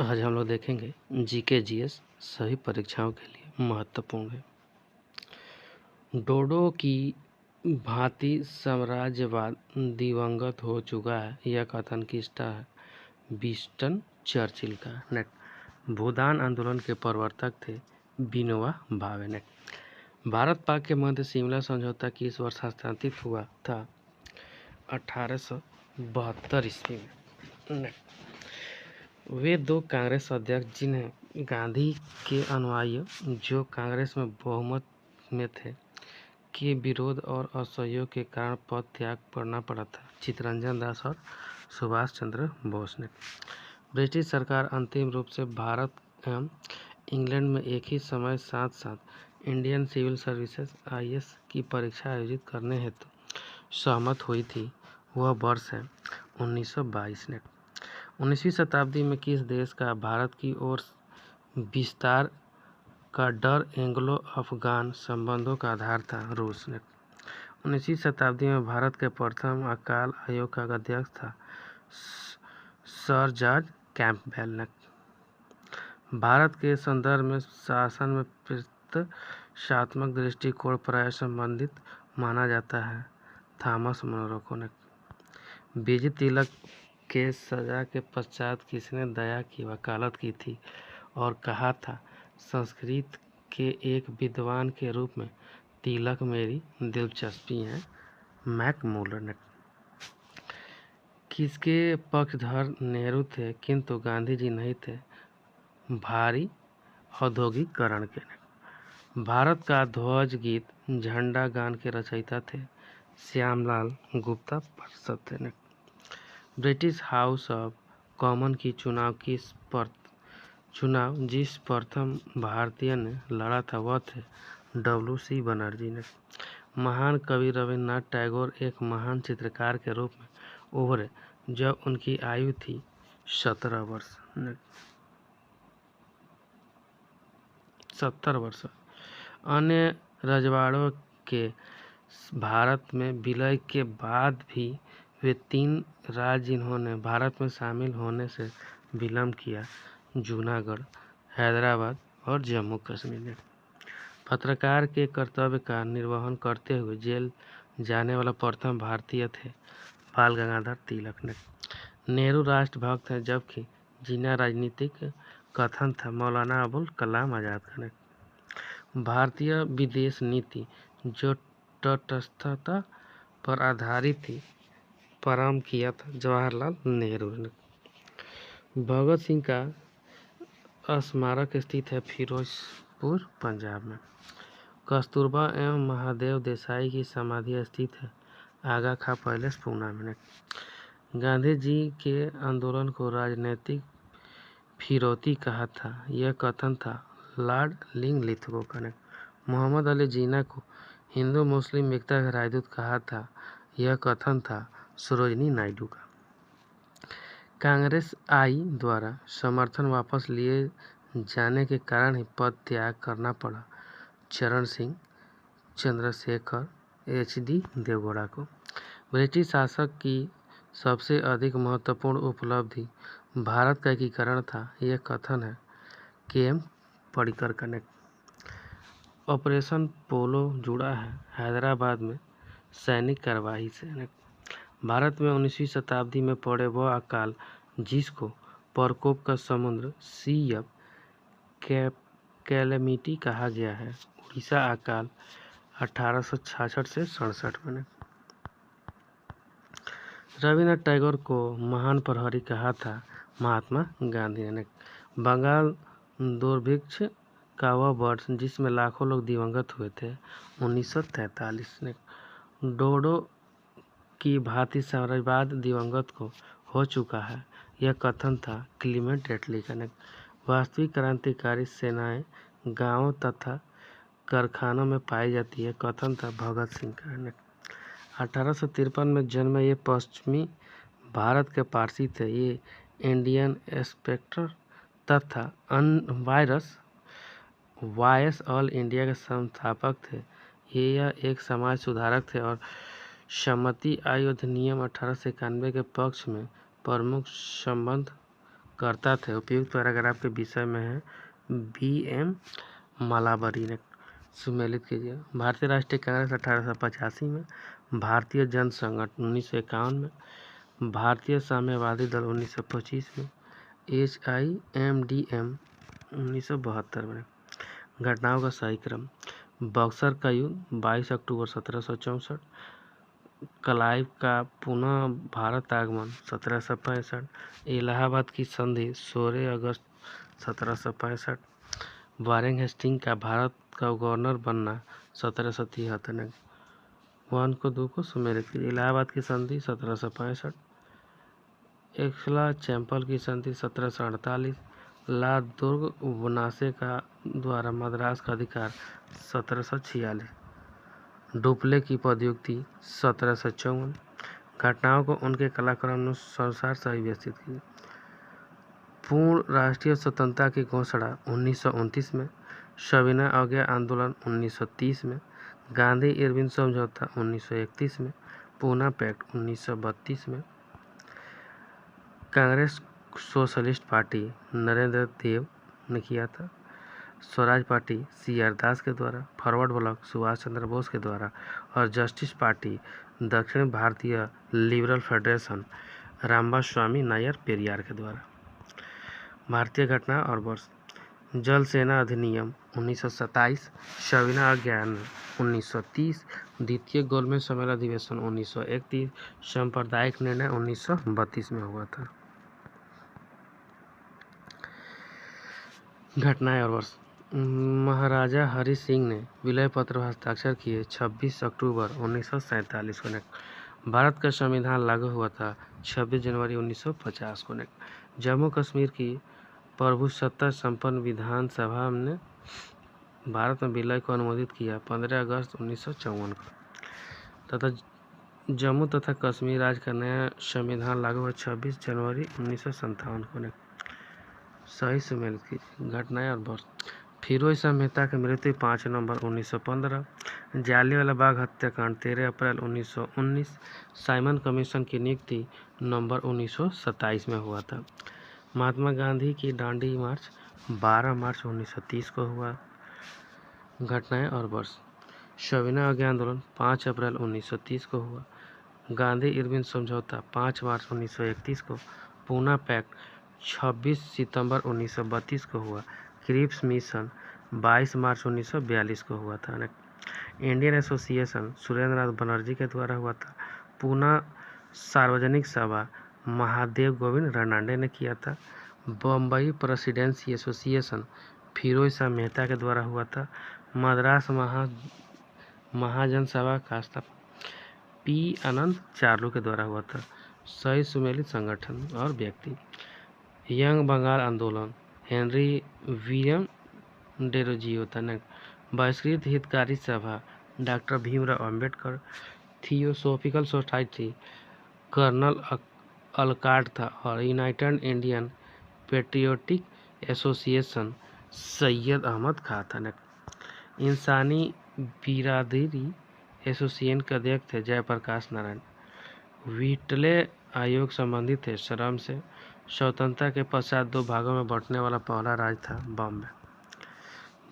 आज हम लोग देखेंगे जीके जीएस सभी परीक्षाओं के लिए महत्वपूर्ण है। डोडो की भांति साम्राज्यवाद दिवंगत हो चुका है, यह कथन किसका है? विंस्टन चर्चिल का। नेक्स्ट, भूदान आंदोलन के प्रवर्तक थे विनोबा भावे। नेक्स्ट, भारत पाक के मध्य शिमला समझौता किस वर्ष हस्ताक्षरित हुआ था? 1872 ईस्वी में। नेक्स्ट, वे दो कांग्रेस अध्यक्ष जिन्हें गांधी के अनुयायी, जो कांग्रेस में बहुमत में थे, के विरोध और असहयोग के कारण पद त्याग करना पड़ा था। चित्तरंजन दास और सुभाष चंद्र बोस ने। ब्रिटिश सरकार अंतिम रूप से भारत एवं इंग्लैंड में एक ही समय साथ साथ इंडियन सिविल सर्विसेज (IAS) की परीक्षा आयोजित करने हेतु सहमत हुई थी। वह वर्ष है 1922 ने। 19वीं शताब्दी में किस देश का भारत की ओर विस्तार का डर एंग्लो अफगान संबंधों का आधार था? रूस ने। 19वीं शताब्दी में भारत के प्रथम अकाल आयोग का अध्यक्ष था सर जॉर्ज कैंपबेल ने। भारत के संदर्भ में शासन में प्रतीकात्मक दृष्टिकोण प्राय संबंधित माना जाता है। थॉमस मोनरो ने। विजय तिलक के सजा के पश्चात किसने दया की वकालत की थी और कहा था, संस्कृत के एक विद्वान के रूप में तिलक मेरी दिलचस्पी है? मैकमूलर ने। किसके पक्षधर नेहरू थे किंतु गांधी जी नहीं थे? भारी औद्योगिकरण के ने। भारत का ध्वज गीत झंडा गान के रचयिता थे श्यामलाल गुप्ता पार्षद थे ने। ब्रिटिश हाउस ऑफ कॉमन की चुनाव जिस प्रथम भारतीय ने लड़ा था वह थे WC बनर्जी ने। महान कवि रविन्द्रनाथ टैगोर एक महान चित्रकार के रूप में उभरे जब उनकी आयु थी 17 वर्ष। 70 वर्ष। अन्य रजवाड़ों के भारत में विलय के बाद भी वे 3 राज्य जिन्होंने भारत में शामिल होने से विलंब किया, जूनागढ़, हैदराबाद और जम्मू कश्मीर ने। पत्रकार के कर्तव्य का निर्वहन करते हुए जेल जाने वाला प्रथम भारतीय थे बाल गंगाधर तिलक ने। नेहरू राष्ट्रभक्त हैं जबकि जिन्ना राजनीतिक कथन था मौलाना अबुल कलाम आजाद का ने। भारतीय विदेश नीति जो तटस्थता पर आधारित थी प्रारंभ किया था जवाहरलाल नेहरू ने। भगत सिंह का स्मारक स्थित है फिरोजपुर पंजाब में। कस्तूरबा एवं महादेव देसाई की समाधि स्थित है आगा खां पैलेस पूना में। गांधी जी के आंदोलन को राजनीतिक फिरौती कहा था, यह कथन था लॉर्ड लिंगलिथगो का ने। मोहम्मद अली जिन्ना को हिंदू मुस्लिम एकता का राजदूत कहा था, यह कथन था सरोजिनी नायडू का। कांग्रेस आई द्वारा समर्थन वापस लिए जाने के कारण ही पद त्याग करना पड़ा चरण सिंह, चंद्रशेखर, HD देवगौड़ा को। ब्रिटिश शासक की सबसे अधिक महत्वपूर्ण उपलब्धि भारत का एकीकरण था, यह कथन है KM पर्रिकर का ने। ऑपरेशन पोलो जुड़ा है हैदराबाद में सैनिक कार्यवाही से। भारत में 19वीं शताब्दी में पड़े वह अकाल जिसको प्रकोप का समुद्र सी ऑफ कैलेमिटी कहा गया है, उड़ीसा अकाल 1866 से 67 में। रविन्द्रनाथ टैगोर को महान प्रहरी कहा था महात्मा गांधी ने। बंगाल दुर्भिक्ष का वह वर्ष जिसमें लाखों लोग दिवंगत हुए थे 1943 में। डोडो की भांति साम्राज्यवाद दिवंगत को हो चुका है, यह कथन था क्लीमेंट एटली का ने। वास्तविक क्रांतिकारी सेनाएं गांवों तथा कारखानों में पाई जाती है, कथन था भगत सिंह का ने। 1853 में जन्मे ये पश्चिमी भारत के पारसी थे। ये इंडियन इंस्पेक्टर तथा वायस ऑल इंडिया के संस्थापक थे। यह एक समाज सुधारक थे और सम्मति आयोग अधिनियम 1891 के पक्ष में प्रमुख संबंध करता थे। उपयुक्त पैराग्राफ के विषय में है BM मालाबरी ने। सुमेलित कीजिए। भारतीय राष्ट्रीय कांग्रेस 1885 में, भारतीय जन संगठन 1951 में, भारतीय साम्यवादी दल 1925 में, HIMDM 1972 में। घटनाओं का सही क्रम: बक्सर का युद्ध 22 अक्टूबर 1764, क्लाइव का पुनः भारत आगमन 1765, इलाहाबाद की संधि 16 अगस्त 1765, वारेन हेस्टिंग का भारत का गवर्नर बनना 1773। 1 को 2 को सुमेलित कीजिए। इलाहाबाद की संधि 1765, एक्सला चैम्पल की संधि 1748, ला दुर्ग बनासे का द्वारा मद्रास का अधिकार 1746, डुप्ले की पदयुक्ति 1754। घटनाओं को उनके कालक्रमानुसार सही व्यवस्थित कीजिए। पूर्ण राष्ट्रीय स्वतंत्रता की घोषणा 1929 में, सविनय अवज्ञा आंदोलन 1930 में, गांधी इरविन समझौता 1931 में, पूना पैक्ट 1932 में। कांग्रेस सोशलिस्ट पार्टी नरेंद्र देव ने किया था। स्वराज पार्टी CR दास के द्वारा, फॉरवर्ड ब्लॉक सुभाष चंद्र बोस के द्वारा और जस्टिस पार्टी दक्षिण भारतीय लिबरल फेडरेशन रामस्वामी नायर पेरियार के द्वारा। भारतीय घटना और वर्ष: जल सेना अधिनियम 1927, सविनय अवज्ञा 1930, द्वितीय गोलमेज सम्मेलन अधिवेशन 1931, सांप्रदायिक निर्णय 1932 में हुआ था। घटनाएं और वर्ष: महाराजा हरि सिंह ने विलय पत्र हस्ताक्षर किए 26 अक्टूबर 1947 को। भारत का संविधान लागू हुआ था 26 जनवरी 1950 को। जम्मू कश्मीर की प्रभुसत्ता संपन्न विधानसभा ने भारत में विलय को अनुमोदित किया 15 अगस्त 1954 को तथा जम्मू तथा कश्मीर राज्य का नया संविधान लागू हुआ 26 जनवरी 1957 को। सही सुमेलित कीजिए। घटनाएं और वर्ष: फिरोज शाह मेहता की मृत्यु 5 नवंबर 1915, जालियांवाला बाग हत्याकांड 13 अप्रैल 1919, साइमन कमीशन की नियुक्ति नवंबर 1927 में हुआ था। महात्मा गांधी की दांडी मार्च 12 मार्च 1930 को हुआ। घटनाएं और वर्ष: सविनय अवज्ञा आंदोलन 5 अप्रैल 1930 को हुआ। गांधी इरविन समझौता 5 मार्च 1931 को। पूना पैक्ट 26 सितंबर 1932 को हुआ। क्रिप्स मिशन 22 मार्च 1942 को हुआ था। इंडियन एसोसिएशन सुरेंद्र नाथ बनर्जी के द्वारा हुआ था। पूना सार्वजनिक सभा महादेव गोविंद रनाडे ने किया था। बम्बई प्रेसिडेंसी एसोसिएशन फिरोज शाह मेहता के द्वारा हुआ था। मद्रास महाजन सभा का स्थापना P अनंत चार्लू के द्वारा हुआ था। सही सुमेलित संगठन और व्यक्ति: यंग बंगाल आंदोलन हेनरी विलियम डेरोजियो था। बहिष्कृत हितकारी सभा doctor Bhimrao Ambedkar. Theosophical Society Colonel Olcott था और United Indian Patriotic Association Syed Ahmed Khan था। इंसानी बिरादरी एसोसिएशन के अध्यक्ष थे जयप्रकाश नारायण। व्हिटले आयोग संबंधित थे श्रम से। स्वतंत्रता के पश्चात 2 भागों में बंटने वाला पहला राज्य था बॉम्बे।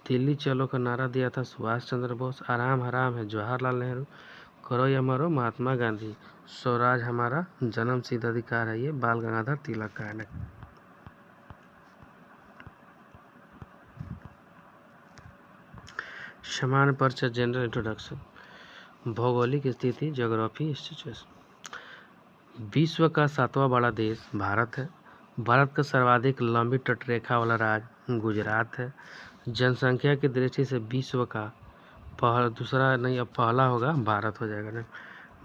दिल्ली चलो का नारा दिया था सुभाष चंद्र बोस। आराम हराम है जवाहरलाल नेहरू। करो या मरो महात्मा गांधी। स्वराज हमारा जन्म सिद्ध अधिकार है, ये बाल गंगाधर तिलक का है। सामान्य परिचय जनरल इंट्रोडक्शन। भौगोलिक स्थिति ज्योग्राफी सिचुएशन। विश्व का 7वां बड़ा देश भारत है। भारत का सर्वाधिक लंबी तटरेखा वाला राज्य गुजरात है। जनसंख्या की दृष्टि से विश्व का दूसरा नहीं, अब पहला होगा भारत हो जाएगा ना।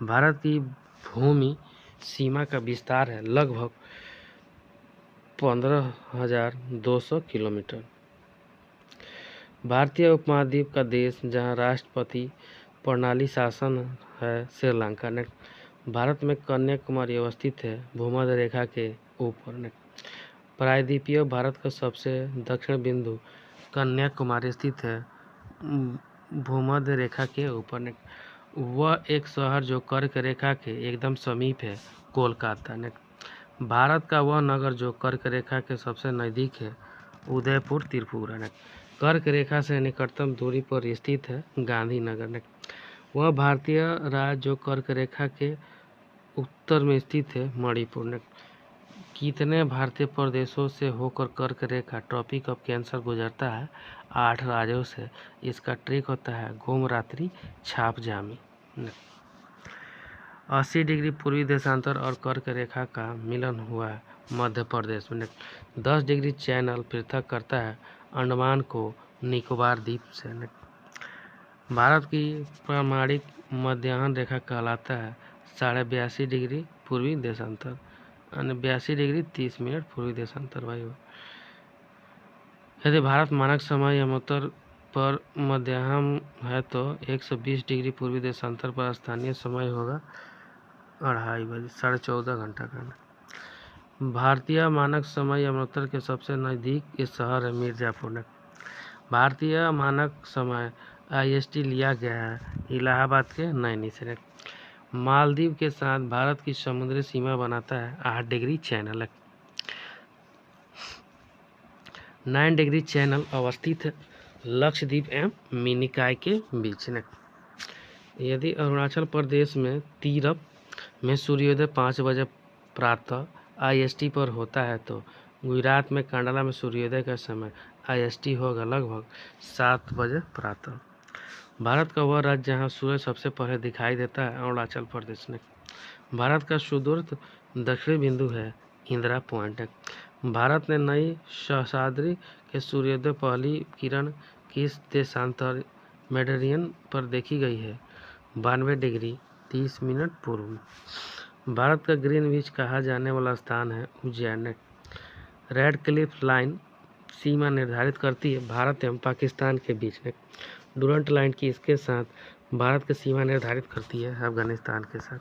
भारत की भूमि सीमा का विस्तार है लगभग 15,200 किलोमीटर। भारतीय उपमहाद्वीप का देश जहां राष्ट्रपति प्रणाली शासन है श्रीलंका ने। भारत में कन्याकुमारी अवस्थित है भूमध्य रेखा के ऊपर ने। प्रायद्वीपीय भारत का सबसे दक्षिण बिंदु कन्याकुमारी स्थित है भूमध्य रेखा के ऊपर ने। वह एक शहर जो कर्क रेखा के एकदम समीप है कोलकाता ने। भारत का वह नगर जो कर्क रेखा के सबसे नज़दीक है, उदयपुर त्रिपुरा ने। कर्क रेखा से निकटतम दूरी पर स्थित है गांधीनगर ने। वह भारतीय राज्य जो कर्क रेखा के उत्तर में स्थित है मणिपुर ने। कितने भारतीय प्रदेशों से होकर कर्क रेखा ट्रॉपिक ऑफ कैंसर गुजरता है? 8 राज्यों से। इसका ट्रिक होता है गोमरात्रि छाप जामी। 80 डिग्री पूर्वी देशांतर और कर्क रेखा का मिलन हुआ है मध्य प्रदेश में। 10 डिग्री चैनल पृथक करता है अंडमान को निकोबार द्वीप से। भारत की प्रामाणिक मध्याह्न रेखा कहलाता है 82.5 डिग्री पूर्वी देशांतर, 82 डिग्री 30 मिनट पूर्वी देशांतर वायु। यदि भारत मानक समय यमोत्तर पर मध्याह्न है तो 120 डिग्री पूर्वी देशांतर पर स्थानीय समय होगा 2:30 बजे, 14.5 घंटा का। भारतीय मानक समय यमोत्तर के सबसे नज़दीक ये शहर है मिर्ज़ापुर ने। भारतीय मानक समय IST लिया गया है इलाहाबाद के नैनी से। मालदीव के साथ भारत की समुद्री सीमा बनाता है 8 डिग्री चैनल। 9 डिग्री चैनल अवस्थित है लक्षद्वीप एवं मिनिकॉय के बीच में। यदि अरुणाचल प्रदेश में तीरप में सूर्योदय 5 बजे प्रातः IST पर होता है तो गुजरात में कांडला में सूर्योदय का समय IST होगा लगभग 7 बजे प्रातः। भारत का वह राज्य जहाँ सूरज सबसे पहले दिखाई देता है अरुणाचल प्रदेश में। भारत का सुदूर दक्षिणी बिंदु है इंदिरा पॉइंट। भारत ने नई सहस्राब्दी के सूर्योदय पहली किरण किस देशांतर मेडिटेरेनियन पर देखी गई है? 92 डिग्री 30 मिनट पूर्व। भारत का ग्रीनविच कहा जाने वाला स्थान है उज्जैन। रेड क्लिफ लाइन सीमा निर्धारित करती है भारत एवं पाकिस्तान के बीच में। डुरंट लाइन की इसके साथ भारत की सीमा निर्धारित करती है अफगानिस्तान के साथ।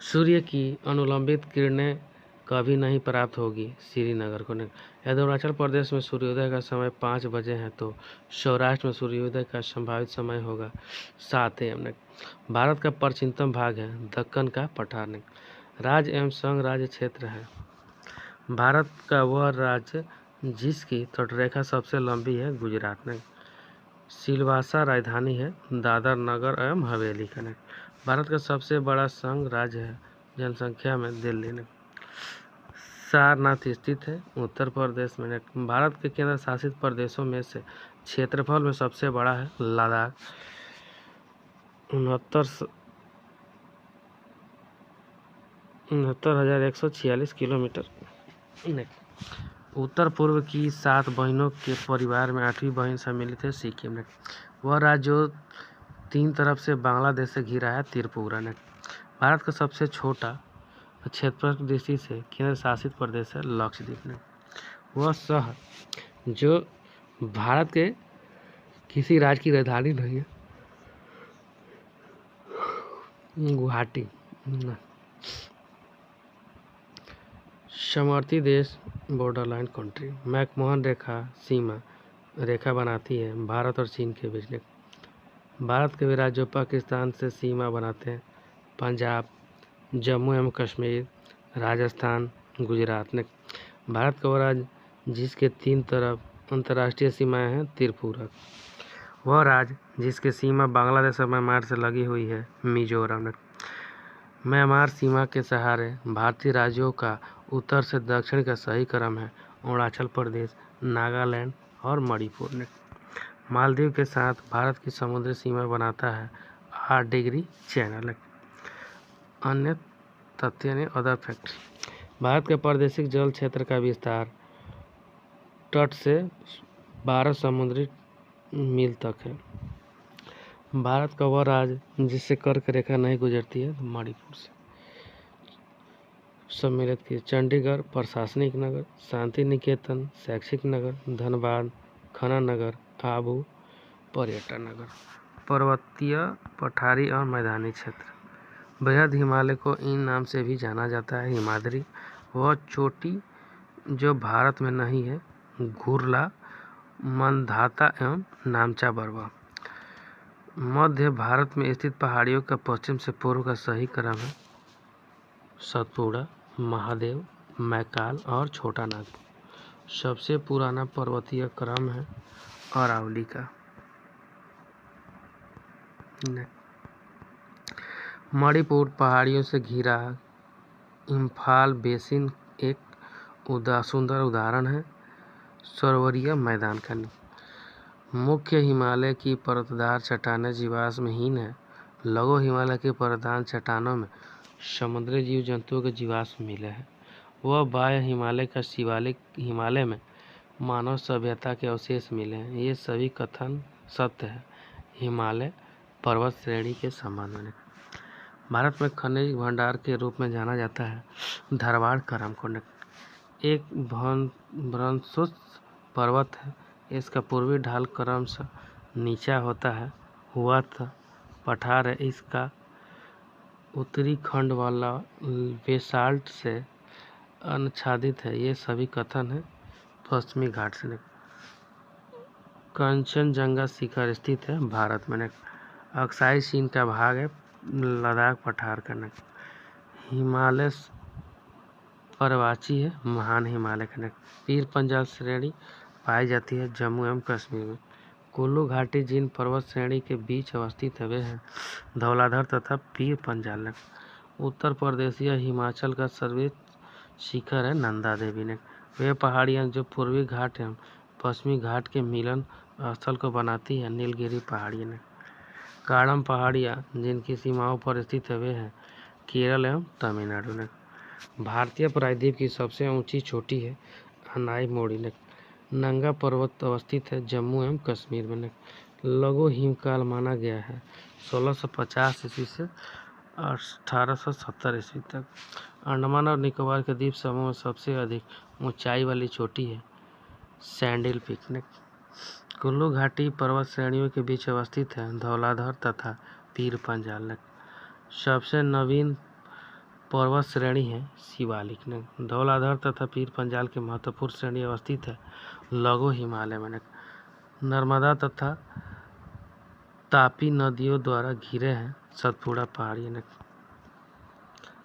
सूर्य की अनुलंबित किरणें कभी नहीं प्राप्त होगी श्रीनगर को। यदि अरुणाचल प्रदेश में सूर्योदय का समय 5 बजे है तो सौराष्ट्र में सूर्योदय का संभावित समय होगा 7 AM। भारत का पश्चिमतम भाग है दक्कन का पठार। राज्य एवं संघ राज्य क्षेत्र है। भारत का वह राज्य जिसकी तटरेखा सबसे लंबी है गुजरात में। सिलवासा राजधानी है दादर नगर एवं हवेली का। भारत का सबसे बड़ा संघ राज्य है जनसंख्या में दिल्ली ने। सारनाथ स्थित है उत्तर प्रदेश में। भारत के केंद्र शासित प्रदेशों में से क्षेत्रफल में सबसे बड़ा है लद्दाख 69,146 किलोमीटर। उत्तर पूर्व की 7 बहनों के परिवार में 8वीं बहन सम्मिलित है सिक्किम ने। वह राज्य जो 3 तरफ से बांग्लादेश से घिरा है त्रिपुरा ने। भारत का सबसे छोटा क्षेत्रफल की दृष्टि से केंद्र शासित प्रदेश है लक्षद्वीप ने। वह शहर जो भारत के किसी राज्य की राजधानी नहीं है गुवाहाटी। समवर्ती देश बॉर्डर लाइन कंट्री मैकमोहन रेखा सीमा रेखा बनाती है भारत और चीन के बीच में। भारत के वे राज्य जो पाकिस्तान से सीमा बनाते हैं पंजाब, जम्मू एवं कश्मीर, राजस्थान, गुजरात ने। भारत का वह राज्य जिसके 3 तरफ अंतर्राष्ट्रीय सीमाएं हैं त्रिपुरा। वह राज्य जिसकी सीमा बांग्लादेश और म्यांमार से लगी हुई है मिजोरम ने। म्यांमार सीमा के सहारे भारतीय राज्यों का उत्तर से दक्षिण का सही क्रम है अरुणाचल प्रदेश, नागालैंड और मणिपुर ने। मालदीव के साथ भारत की समुद्री सीमा बनाता है 8 डिग्री चैनल। अन्य तथ्य ने अदर फैक्ट। भारत के प्रादेशिक जल क्षेत्र का विस्तार तट से 12 समुद्री मील तक है। भारत का वह राज्य जिससे कर्क रेखा नहीं गुजरती है मणिपुर से। सम्मिलित किए चंडीगढ़ प्रशासनिक नगर, शांति निकेतन शैक्षिक नगर, धनबाद खनन नगर, आबू पर्यटन नगर। पर्वतीय पठारी और मैदानी क्षेत्र। बृहद हिमालय को इन नाम से भी जाना जाता है हिमाद्री। वह चोटी जो भारत में नहीं है घुरला, मंदाता एवं नामचा बरवा। मध्य भारत में स्थित पहाड़ियों का पश्चिम से पूर्व का सही क्रम है सतपुड़ा, महादेव, मैकाल और छोटा नागपुर। सबसे पुराना पर्वतीय क्रम है अरावली का। मणिपुर पहाड़ियों से घिरा इम्फाल बेसिन एक सुंदर उदाहरण है सरोवरीय मैदान का। मुख्य हिमालय की परतदार चट्टानें जीवाश्महीन है। लघु हिमालय की परतदार चट्टानों में समुद्री जीव जंतुओं के जीवाश्म मिले हैं। वह बाह्य हिमालय का शिवालिक हिमालय में मानव सभ्यता के अवशेष मिले हैं। ये सभी कथन सत्य है हिमालय पर्वत श्रेणी के संबंध में। भारत में खनिज भंडार के रूप में जाना जाता है धारवाड़ क्रम को। एक भ्रंशुष पर्वत है। इसका पूर्वी ढाल क्रम से नीचा होता है हुआ था पठार है। इसका उत्तरी खंड वाला बेसाल्ट से आच्छादित है। ये सभी कथन है पश्चिमी घाट से। कंचनजंगा शिखर स्थित है भारत में। अक्साई चीन का भाग है लद्दाख पठार का। हिमालय पर्वतीय है महान हिमालय का। पीर पंजाल श्रेणी पाई जाती है जम्मू एवं कश्मीर में। कुल्लू घाटी जिन पर्वत श्रेणी के बीच अवस्थित है वे हैं धौलाधर तथा पीर पंजाल। उत्तर प्रदेशीय हिमाचल का सर्वोच्च शिखर है नंदा देवी। वे पहाड़ियाँ जो पूर्वी घाट एवं पश्चिमी घाट के मिलन स्थल को बनाती है नीलगिरी पहाड़ियाँ। काड़म पहाड़ियाँ जिनकी सीमाओं पर स्थित है वे हैं केरल एवं तमिलनाडु। भारतीय प्रायद्वीप की सबसे ऊंची चोटी है अनाईमोड़ी। नंगा पर्वत अवस्थित है जम्मू एवं कश्मीर में। लघु हिमकाल माना गया है 1650 ईस्वी से 1870 ईस्वी तक। अंडमान और निकोबार के द्वीप समूह में सबसे अधिक ऊंचाई वाली चोटी है सैंडिल पीक। कुल्लू घाटी पर्वत श्रेणियों के बीच अवस्थित है धौलाधर तथा पीर पंजाल। सबसे नवीन पर्वत श्रेणी है शिवालिक। धौलाधर तथा पीर पंजाल के महत्वपूर्ण श्रेणी अवस्थित है लघु हिमालय में। नर्मदा तथा तापी नदियों द्वारा घिरे हैं सतपुड़ा पहाड़ी।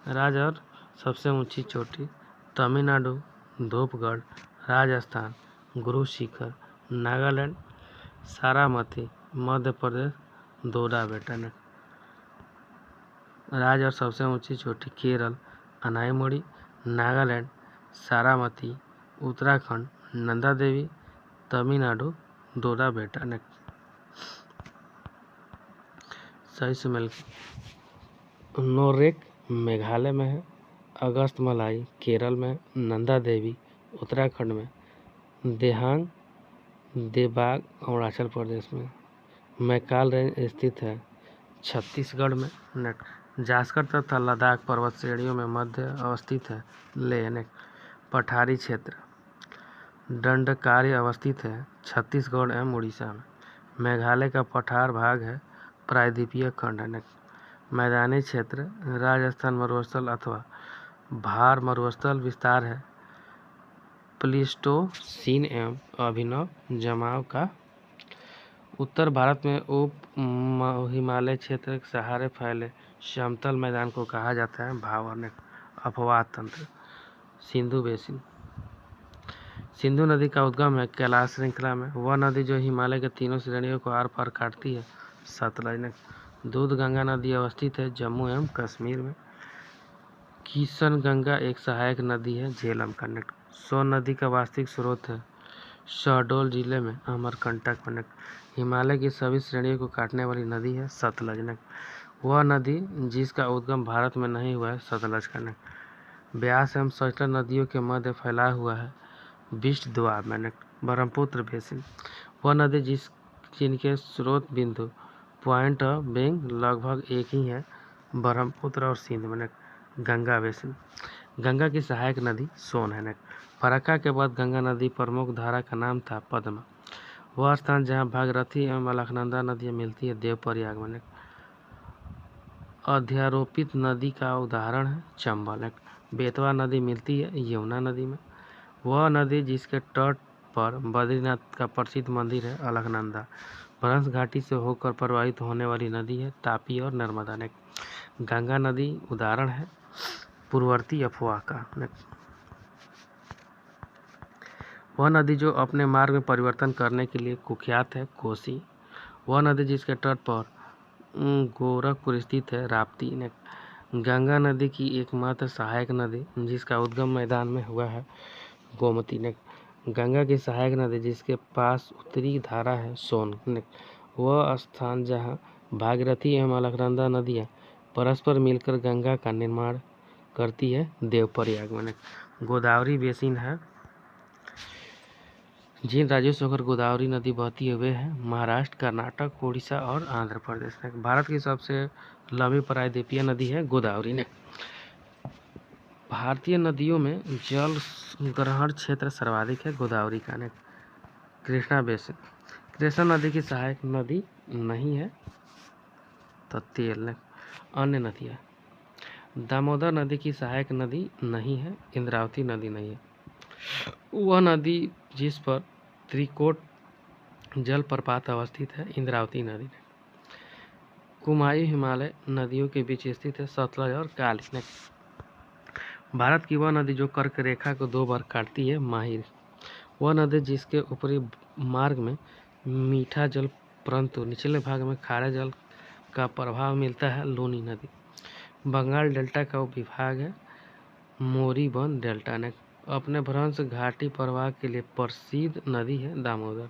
राज्य और सबसे ऊंची चोटी तमिलनाडु धूपगढ़, राजस्थान गुरु शिखर, नागालैंड सारामती, मध्य प्रदेश दोडा बेटा। राज्य और सबसे ऊंची चोटी केरल अनाईमोड़ी, नागालैंड सारामती, उत्तराखंड नंदा देवी, तमिलनाडु दोडा बेटा। सही से मिल नोरेक मेघालय में है, अगस्तमलाई केरल में, नंदा देवी उत्तराखंड में, देहांग देबाग अरुणाचल प्रदेश में। मैकाल रेंज स्थित है छत्तीसगढ़ में। जास्कर तथा लद्दाख पर्वत श्रेणियों में मध्य अवस्थित है लेह। पठारी क्षेत्र दंडकारी अवस्थित है छत्तीसगढ़ एवं उड़ीसा में। मेघालय का पठार भाग है प्रायद्वीपीय खंड। मैदानी क्षेत्र राजस्थान मरुस्थल अथवा भार मरुस्थल विस्तार है प्लीस्टोसीन एवं अभिनव जमाव का। उत्तर भारत में उप हिमालय क्षेत्र के सहारे फैले समतल मैदान को कहा जाता है भावर। अपवाद तंत्र सिंधु बेसिन। सिंधु नदी का उद्गम है कैलाश श्रृंखला में। वह नदी जो हिमालय के तीनों श्रेणियों को आर पार काटती है सतलज। दूधगंगा नदी अवस्थित है जम्मू एवं कश्मीर में। किशन गंगा एक सहायक नदी है झेलम का। सोन नदी का वास्तविक स्रोत है शहडोल जिले में अमरकंटक में। हिमालय की सभी श्रेणियों को काटने वाली नदी है सतलज। वह नदी जिसका उद्गम भारत में नहीं हुआ है सतलज का। ब्यास एवं सतलज नदियों के मध्य फैला हुआ है बिष्ट द्वाब में। ब्रह्मपुत्र बेसिन वह नदी जिनके स्रोत बिंदु पॉइंट ऑफ बेइंग लगभग एक ही है ब्रह्मपुत्र और सिंध में। गंगा बेसिन गंगा की सहायक नदी सोन है। फरक्का के बाद गंगा नदी प्रमुख धारा का नाम था पद्मा। वह स्थान जहाँ भागीरथी एवं अलकनंदा नदियाँ मिलती है देवप्रयाग में। अध्यारोपित नदी का उदाहरण है चंबल। बेतवा नदी मिलती है यमुना नदी में। वह नदी जिसके तट पर बद्रीनाथ का प्रसिद्ध मंदिर है अलकनंदा। भ्रंश घाटी से होकर प्रवाहित होने वाली नदी है तापी और नर्मदा। गंगा नदी उदाहरण है पूर्ववर्ती अफवाह का। वह नदी जो अपने मार्ग में परिवर्तन करने के लिए कुख्यात है, कोसी। वह नदी जिसके तट पर गोरखपुर स्थित है, राप्ती। गंगा नदी की एकमात्र सहायक नदी जिसका उद्गम मैदान में हुआ है, गोमती। गंगा की सहायक नदी जिसके पास उत्तरी धारा है, सोन। वह स्थान जहाँ भागीरथी एवं अलकनंदा नदियाँ परस्पर मिलकर गंगा का निर्माण करती है, देवप्रयाग में। गोदावरी बेसिन है। जिन राज्यों से होकर गोदावरी नदी बहती हुए है, महाराष्ट्र, कर्नाटक, उड़ीसा और आंध्र प्रदेश। भारत की सबसे लंबी प्रायद्वीपीय नदी है, गोदावरी। भारतीय नदियों में जल ग्रहण क्षेत्र सर्वाधिक है, गोदावरी का। कृष्णा बेसिन। कृष्णा नदी की सहायक नदी नहीं है, तो तेल। अन्य नदियाँ। दामोदर नदी की सहायक नदी नहीं है, इंद्रावती नदी नहीं है। वह नदी जिस पर त्रिकोट जलप्रपात अवस्थित है, इंद्रावती नदी। कुमायूं हिमालय नदियों के बीच स्थित है, सतलज और काली। भारत की वह नदी जो कर्क रेखा को 2 बार काटती है, माहिर। वह नदी जिसके ऊपरी मार्ग में मीठा जल परंतु निचले भाग में खारे जल का प्रभाव मिलता है, लूनी नदी। बंगाल डेल्टा का उपविभाग है, मोरीबन डेल्टा। अपने भ्रंश घाटी प्रवाह के लिए प्रसिद्ध नदी है, दामोदर।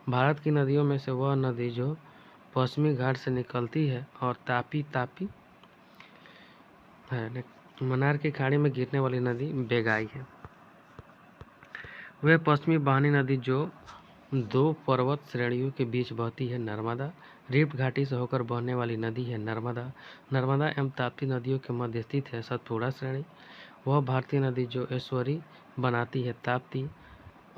भारत की नदियों में से वह नदी जो पश्चिमी घाट से निकलती है और तापी है। मन्नार की खाड़ी में गिरने वाली नदी बेगाई है। वह पश्चिमी बाहनी नदी जो 2 पर्वत श्रेणियों के बीच बहती है, नर्मदा। रिफ्ट घाटी से होकर बहने वाली नदी है, नर्मदा। नर्मदा एवं ताप्ती नदियों के मध्य स्थित है, सतपुड़ा श्रेणी। वह भारतीय नदी जो ऐश्वरी बनाती है, ताप्ती।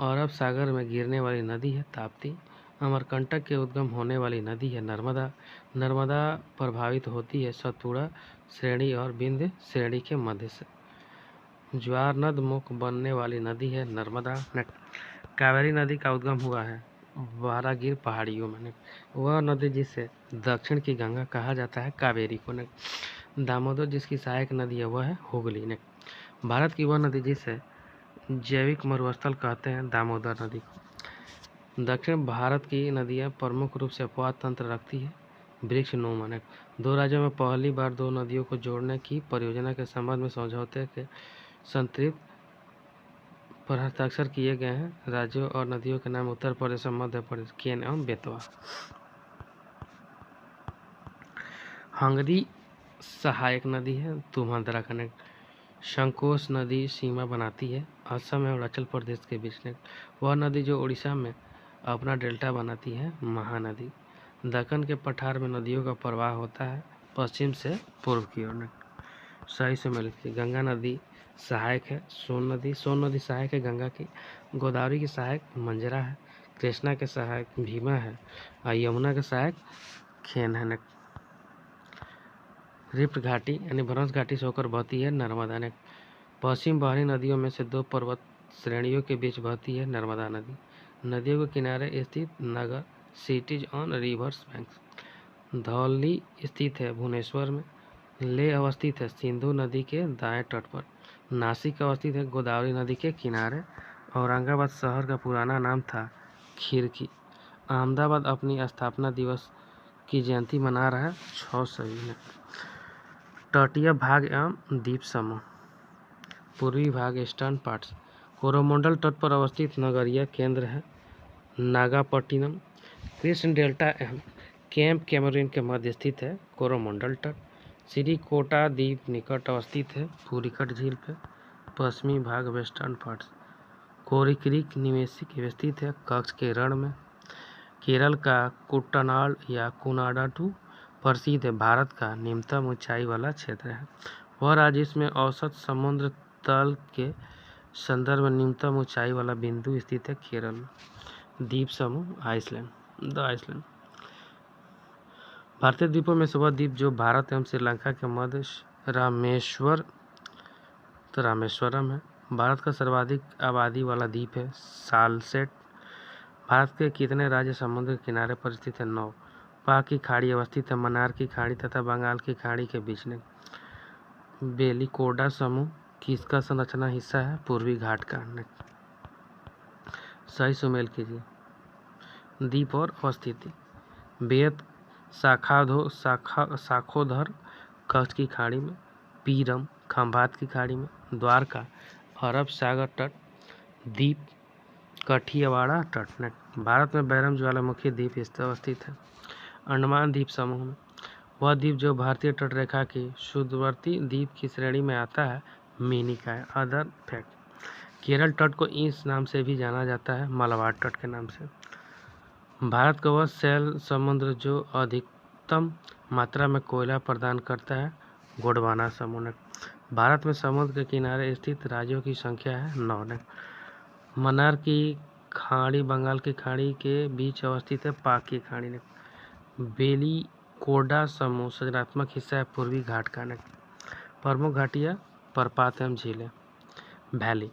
अरब सागर में गिरने वाली नदी है, ताप्ती। अमरकंटक के उद्गम होने वाली नदी है, नर्मदा। नर्मदा प्रभावित होती है सतपुड़ा श्रेणी और विंध्य श्रेणी के मध्य से। ज्वार नद मुख बनने वाली नदी है, नर्मदा। कावेरी नदी का उद्गम हुआ है बारागिर पहाड़ियों में। वह नदी जिसे दक्षिण की गंगा कहा जाता है, कावेरी को। दामोदर जिसकी सहायक नदी है, वह है हुगली। भारत की वह नदी जिसे जैविक मरुस्थल कहते हैं, दामोदर नदी को। दक्षिण भारत की नदियाँ प्रमुख रूप से अपवाह तंत्र रखती है, वृक्ष नुमा। 2 राज्यों में पहली बार 2 नदियों को जोड़ने की परियोजना के संबंध में समझौते के संतृप्त पर हस्ताक्षर किए गए हैं। राज्यों और नदियों के नाम उत्तर प्रदेश और मध्य प्रदेश, केन एवं बेतवा। हंगरी सहायक नदी है, तुंगभद्रा। संकोश नदी सीमा बनाती है असम और अरुणाचल प्रदेश के बीच। वह नदी जो उड़ीसा में अपना डेल्टा बनाती है, महानदी। दक्कन के पठार में नदियों का प्रवाह होता है पश्चिम से पूर्व की ओर। सही से मिलती। गंगा नदी सहायक है, सोन नदी सहायक है गंगा की। गोदावरी की सहायक मंजरा है। कृष्णा के सहायक भीमा है और यमुना के सहायक खेन है। रिफ्ट घाटी यानी भ्रंश घाटी से होकर बहती है, नर्मदा। पश्चिम बाहरी नदियों में से 2 पर्वत श्रेणियों के बीच बहती है, नर्मदा नदी। नदियों के किनारे स्थित नगर, cities on rivers banks. Dhauli स्थित है भुवनेश्वर में। लेह अवस्थित है सिंधु नदी के दाएं तट पर। नासिक अवस्थित है गोदावरी नदी के किनारे। औरंगाबाद शहर का पुराना नाम था खिरकी। अहमदाबाद अपनी स्थापना दिवस की जयंती मना रहा है 6 सही। तटीय भाग एवं द्वीप समूह। पूर्वी भाग ईस्टर्न पार्ट्स। कोरोमंडल तट पर अवस्थित नगरीय केंद्र है, नागापट्टिनम। कृष्ण डेल्टा एवं कैंप कैमरून के मध्य स्थित है, कोरोमंडल तट। श्रीकोटा द्वीप निकट अवस्थित है, पुरिकट झील पे। पश्चिमी भाग वेस्टर्न पार्ट्स। कोरी क्रीक निवेशी की स्थित है, कच्छ के रण में। केरल का कुट्टनाड या कुनाडाटू प्रसिद्ध है, भारत का निम्नतम ऊंचाई वाला क्षेत्र है। वह राज्य इसमें औसत समुद्र तल के संदर्भ में निम्नतम ऊंचाई वाला बिंदु स्थित है, केरल में। द्वीप समूह आइसलैंड, द आइसलैंड। भारतीय द्वीपों में से वह द्वीप जो भारत एवं श्रीलंका के मध्य रामेश्वरम है। भारत का सर्वाधिक आबादी वाला द्वीप है, सालसेट। भारत के कितने राज्य समुद्र के किनारे पर स्थित है? 9। पाक की खाड़ी अवस्थित है मन्नार की खाड़ी तथा बंगाल की खाड़ी के बीच में। बेलिकोडा समूह किसका संरचना हिस्सा है? पूर्वी घाट का। सही सुमेल कीजिए। द्वीप और अवस्थिति। बेत शाखोधर कच्छ की खाड़ी में, पीरम खंभात की खाड़ी में, द्वारका अरब सागर तट, द्वीप कठियावाड़ा तट। भारत में बैरम ज्वालामुखी द्वीप अवस्थित है अंडमान द्वीप समूह में। वह द्वीप जो भारतीय तट रेखा की सुदूरवर्ती द्वीप की श्रेणी में आता है मिनी का है। अदर फैक्ट, केरल तट को इस नाम से भी जाना जाता है, मलबार तट के नाम से। भारत का वह शैल समुद्र जो अधिकतम मात्रा में कोयला प्रदान करता है गोंडवाना समूह। भारत में समुद्र के किनारे स्थित राज्यों की संख्या है 9। मन्नार की खाड़ी बंगाल की खाड़ी के बीच अवस्थित है, पाक की खाड़ी ने। बेलिकोडा समूह सृजनात्मक हिस्सा है पूर्वी घाट का। प्रमुख घाटियाँ प्रपात एवं झीलें। वैली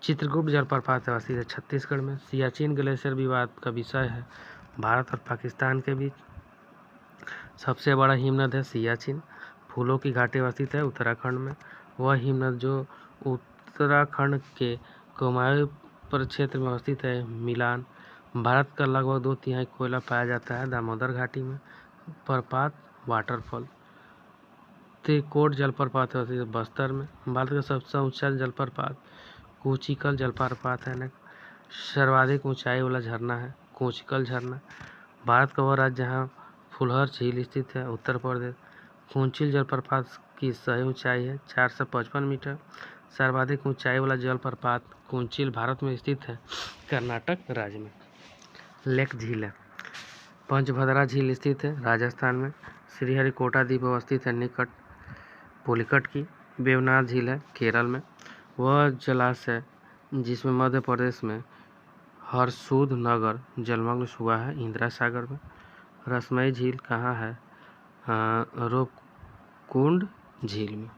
चित्रकूट जलप्रपात अवस्थित है छत्तीसगढ़ में। सियाचिन ग्लेशियर विवाद का विषय है भारत और पाकिस्तान के बीच। सबसे बड़ा हिमनद है सियाचिन। फूलों की घाटी अवस्थित है उत्तराखंड में। वह हिमनद जो उत्तराखंड के कुमाऊं परिक्षेत्र में अवस्थित है मिलान। भारत का लगभग 2/3 कोयला पाया जाता है दामोदर घाटी में। प्रपात वाटरफॉल। त्रिकोट जलप्रपात अवस्थित है बस्तर में। भारत का सबसे ऊंचा जलप्रपात कोचिकल जलप्रपात है। सर्वाधिक ऊंचाई वाला झरना है कोचिकल झरना। भारत का वह राज्य जहाँ फुलहर झील स्थित है उत्तर प्रदेश। कुंचिल जलप्रपात की सही ऊंचाई है 455 मीटर। सर्वाधिक ऊंचाई वाला जलप्रपात कुंचिल भारत में स्थित है कर्नाटक राज्य में। लेक झील है पंचभद्रा झील स्थित है राजस्थान में। श्रीहरिकोटा द्वीप अवस्थित है निकट पुलिकट की। वेवनाथ झील है केरल में। वह जलाशय जिसमें मध्य प्रदेश में हरसूद नगर जलमग्न हुआ है इंदिरा सागर में। रसमई झील कहाँ है? रूपकुंड झील में।